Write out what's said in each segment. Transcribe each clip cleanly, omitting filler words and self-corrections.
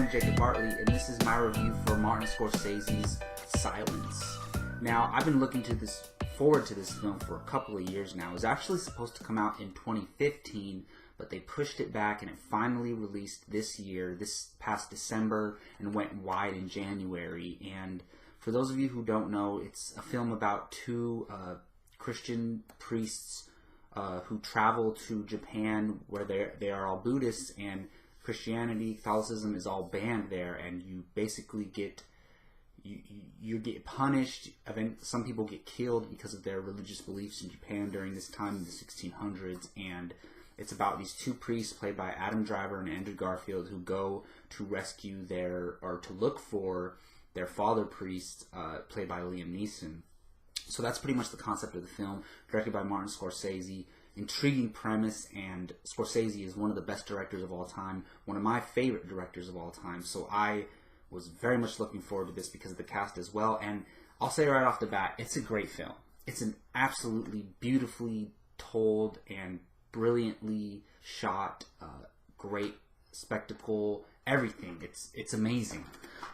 I'm Jacob Bartley, and this is my review for Martin Scorsese's Silence. Now, I've been looking forward to this film for a couple of years now. It was actually supposed to come out in 2015, but they pushed it back, and it finally released this year, this past December, and went wide in January. And for those of you who don't know, it's a film about two Christian priests who travel to Japan, where they are all Buddhists, and Christianity, Catholicism is all banned there, and you basically get punished. Some people get killed because of their religious beliefs in Japan during this time in the 1600s, and it's about these two priests played by Adam Driver and Andrew Garfield who go to rescue to look for their father priest, played by Liam Neeson. So that's pretty much the concept of the film, directed by Martin Scorsese. Intriguing premise, and Scorsese is one of the best directors of all time, one of my favorite directors of all time, so I was very much looking forward to this because of the cast as well. And I'll say right off the bat, it's a great film. It's an absolutely beautifully told and brilliantly shot, great spectacle, everything. It's amazing,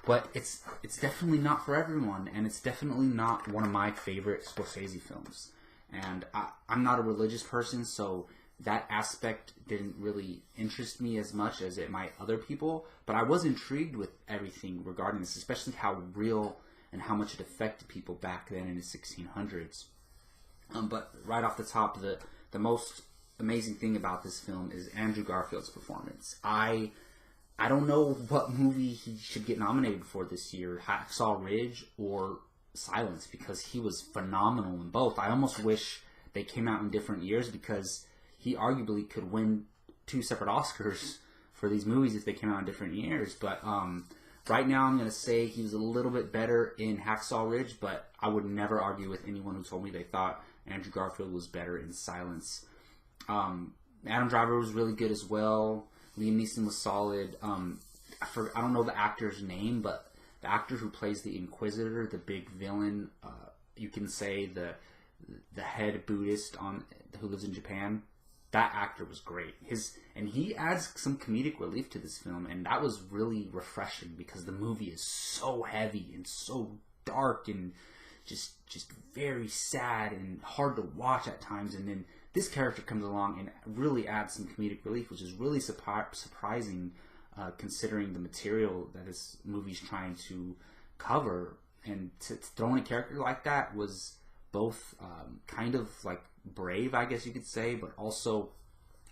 but it's definitely not for everyone, and it's definitely not one of my favorite Scorsese films. And I'm not a religious person, so that aspect didn't really interest me as much as it might other people. But I was intrigued with everything regarding this, especially how real and how much it affected people back then in the 1600s. But right off the top, the most amazing thing about this film is Andrew Garfield's performance. I don't know what movie he should get nominated for this year, Hacksaw Ridge or Silence, because he was phenomenal in both. I almost wish they came out in different years, because he arguably could win two separate Oscars for these movies if they came out in different years. But right now I'm going to say he was a little bit better in Hacksaw Ridge, but I would never argue with anyone who told me they thought Andrew Garfield was better in Silence. Adam Driver was really good as well. Liam Neeson was solid. I don't know the actor's name, but the actor who plays the Inquisitor, the big villain, you can say the head Buddhist who lives in Japan, that actor was great. And he adds some comedic relief to this film, and that was really refreshing because the movie is so heavy and so dark and just very sad and hard to watch at times. And then this character comes along and really adds some comedic relief, which is really surprising. Considering the material that this movie's trying to cover, and to throw in a character like that was both kind of like brave, I guess you could say, but also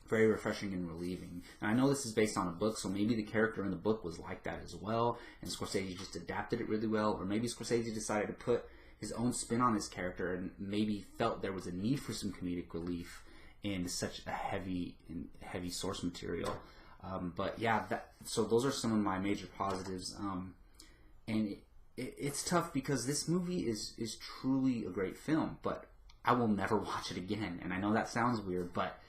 very refreshing and relieving. And I know this is based on a book, so maybe the character in the book was like that as well, and Scorsese just adapted it really well, or maybe Scorsese decided to put his own spin on this character and maybe felt there was a need for some comedic relief in such a heavy source material. But yeah, so those are some of my major positives, and it's tough because this movie is truly a great film, but I will never watch it again. And I know that sounds weird, but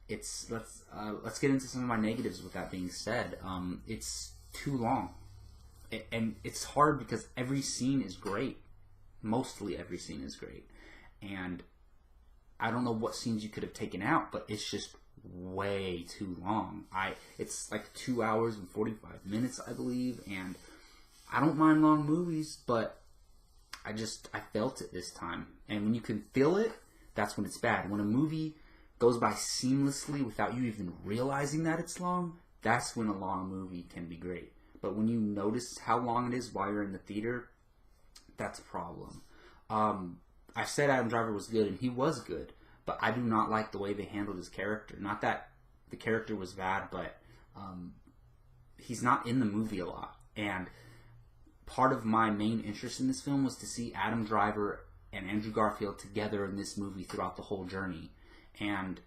let's get into some of my negatives. With that being said, it's too long, and it's hard because every scene is great. Mostly every scene is great, and I don't know what scenes you could have taken out, but it's just way too long. It's like 2 hours and 45 minutes, I believe, and I don't mind long movies, but I felt it this time. And when you can feel it, that's when it's bad. When a movie goes by seamlessly without you even realizing that it's long, that's when a long movie can be great. But when you notice how long it is while you're in the theater, that's a problem. I said Adam Driver was good, and he was good, but I do not like the way they handled his character. Not that the character was bad, but he's not in the movie a lot. And part of my main interest in this film was to see Adam Driver and Andrew Garfield together in this movie throughout the whole journey. And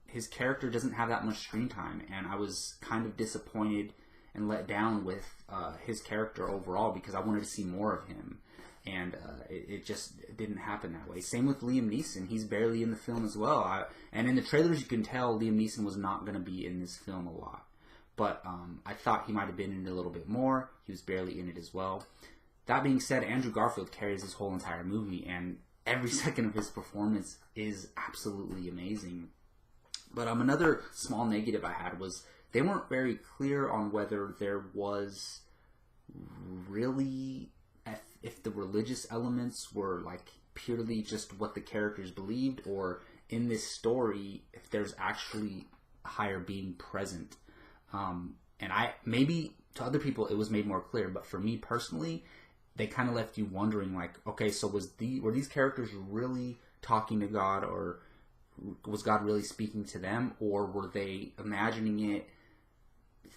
his character doesn't have that much screen time, and I was kind of disappointed and let down with his character overall because I wanted to see more of him. And it just didn't happen that way. Same with Liam Neeson. He's barely in the film as well. And in the trailers you can tell Liam Neeson was not going to be in this film a lot. But I thought he might have been in it a little bit more. He was barely in it as well. That being said, Andrew Garfield carries this whole entire movie, and every second of his performance is absolutely amazing. But another small negative I had was they weren't very clear on whether there was really, if the religious elements were like purely just what the characters believed, or in this story if there's actually a higher being present. And maybe to other people it was made more clear, but for me personally, they kind of left you wondering, like, okay, so were these characters really talking to God, or was God really speaking to them, or were they imagining it,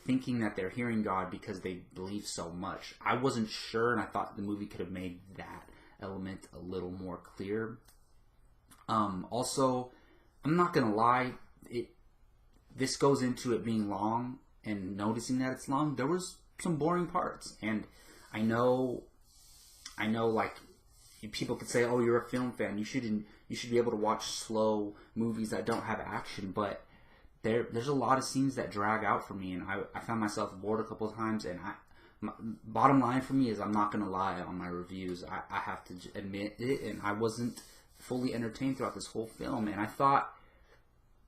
thinking that they're hearing God because they believe so much? I wasn't sure, and I thought the movie could have made that element a little more clear. Also, I'm not gonna lie, this goes into it being long, and noticing that it's long. There was some boring parts, and I know, like, people could say, "Oh, you're a film fan. You should be able to watch slow movies that don't have action." But there's a lot of scenes that drag out for me, and I found myself bored a couple of times. And bottom line for me is, I'm not gonna lie on my reviews. I have to admit it, and I wasn't fully entertained throughout this whole film. And I thought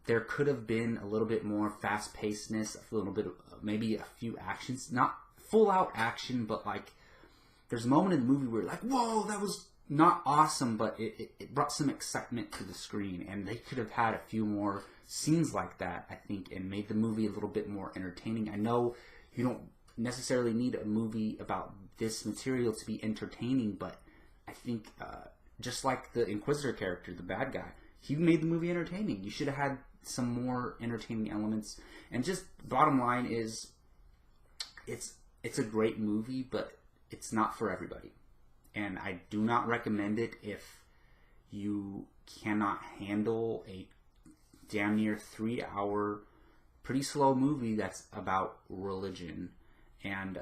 there could have been a little bit more fast-pacedness, a little bit of, maybe a few actions, not full-out action, but like, there's a moment in the movie where you're like, whoa, that was not awesome, but it brought some excitement to the screen, and they could have had a few more scenes like that, I think, and made the movie a little bit more entertaining. I know you don't necessarily need a movie about this material to be entertaining, but I think just like the Inquisitor character, the bad guy, he made the movie entertaining. You should have had some more entertaining elements. And just bottom line is, it's a great movie, but it's not for everybody. And I do not recommend it if you cannot handle a damn near 3-hour, pretty slow movie that's about religion. And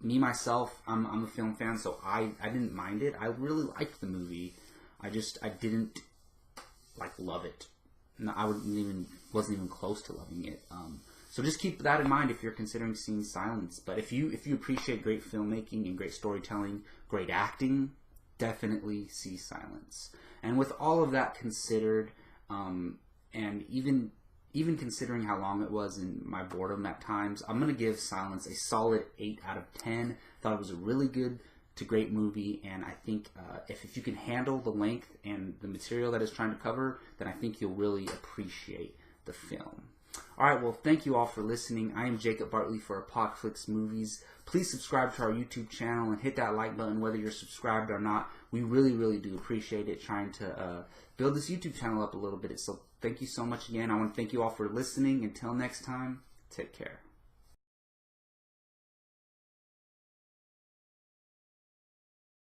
me, myself, I'm a film fan, so I didn't mind it. I really liked the movie. I didn't like love it. No, wasn't even close to loving it. So just keep that in mind if you're considering seeing Silence. But if you appreciate great filmmaking and great storytelling, great acting, definitely see Silence. And with all of that considered, and even considering how long it was and my boredom at times, I'm going to give Silence a solid 8 out of 10. Thought it was a really good to great movie, and I think if you can handle the length and the material that it's trying to cover, then I think you'll really appreciate the film. Alright, well, thank you all for listening. I am Jacob Bartley for Apocalypse Movies. Please subscribe to our YouTube channel and hit that like button whether you're subscribed or not. We really, really do appreciate it, trying to build this YouTube channel up a little bit. So thank you so much again. I want to thank you all for listening. Until next time, take care.